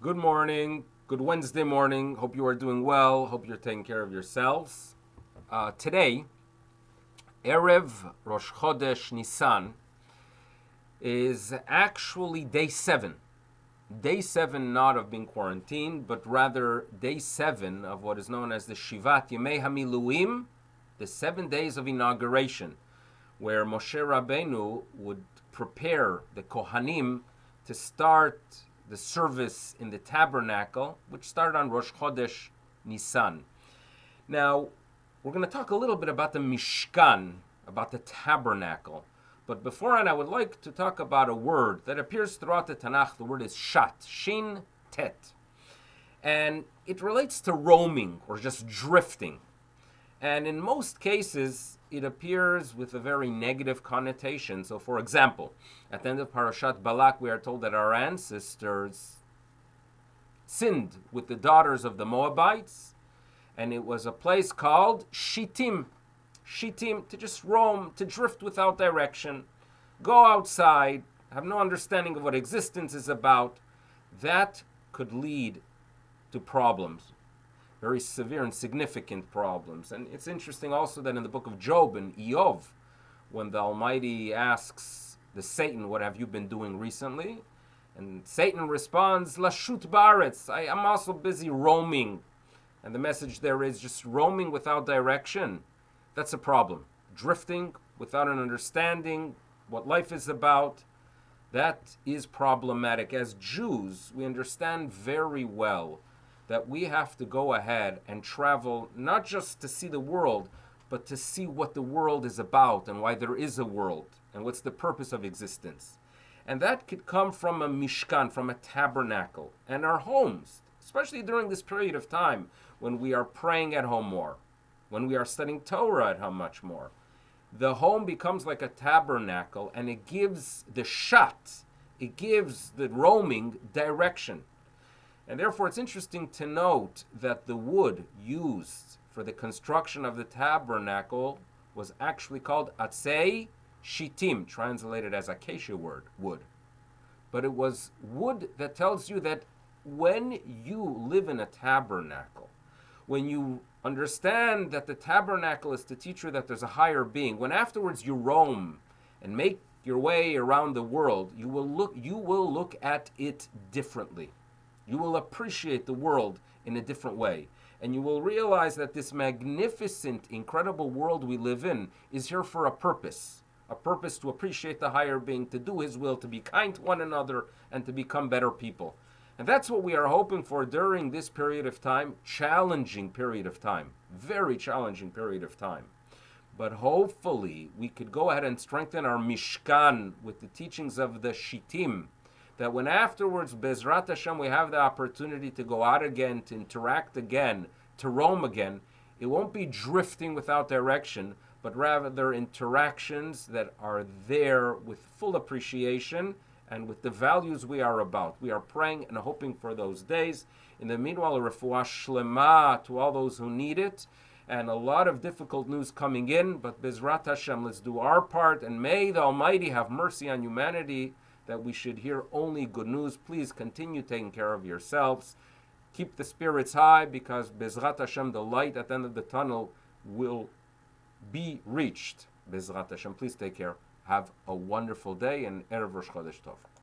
Good morning. Good Wednesday morning. Hope you are doing well. Hope you're taking care of yourselves. Today, Erev Rosh Chodesh Nisan is actually day 7. Day 7 not of being quarantined, but rather day 7 of what is known as the Shivat Yemei HaMiluim, the 7 days of inauguration, where Moshe Rabbeinu would prepare the Kohanim to start the service in the tabernacle, which started on Rosh Chodesh Nisan. Now, we're going to talk a little bit about the Mishkan, about the tabernacle. But beforehand, I would like to talk about a word that appears throughout the Tanakh. The word is shat, shin, tet. And it relates to roaming or just drifting. And in most cases, it appears with a very negative connotation. So, for example, at the end of Parashat Balak, we are told that our ancestors sinned with the daughters of the Moabites, and it was a place called Shittim. Shittim, to just roam, to drift without direction, go outside, have no understanding of what existence is about. That could lead to problems. Very severe and significant problems. And it's interesting also that in the book of Job and Eov, when the Almighty asks the Satan, what have you been doing recently? And Satan responds, Lashut Baretz, I'm also busy roaming. And the message there is just roaming without direction. That's a problem. Drifting without an understanding what life is about, that is problematic. As Jews, we understand very well that we have to go ahead and travel not just to see the world, but to see what the world is about and why there is a world and what's the purpose of existence. And that could come from a Mishkan, from a tabernacle, and our homes, especially during this period of time when we are praying at home more, when we are studying Torah at home much more. The home becomes like a tabernacle, and it gives the shat, it gives the roaming direction. And therefore, it's interesting to note that the wood used for the construction of the tabernacle was actually called atzei shittim, translated as acacia wood. But it was wood that tells you that when you live in a tabernacle, when you understand that the tabernacle is to teach you that there's a higher being, when afterwards you roam and make your way around the world, you will look at it differently. You will appreciate the world in a different way. And you will realize that this magnificent, incredible world we live in is here for a purpose to appreciate the higher being, to do his will, to be kind to one another, and to become better people. And that's what we are hoping for during this period of time, challenging period of time, very challenging period of time. But hopefully we could go ahead and strengthen our Mishkan with the teachings of the Shittim, that when afterwards, Bezrat Hashem, we have the opportunity to go out again, to interact again, to roam again, it won't be drifting without direction, but rather interactions that are there with full appreciation and with the values we are about. We are praying and hoping for those days. In the meanwhile, a refuah shlema to all those who need it, and a lot of difficult news coming in, but Bezrat Hashem, let's do our part, and may the Almighty have mercy on humanity, that we should hear only good news. Please continue taking care of yourselves. Keep the spirits high, because Bezrat Hashem, the light at the end of the tunnel, will be reached. Bezrat Hashem, please take care. Have a wonderful day, and Erev Rosh Chodesh Tov.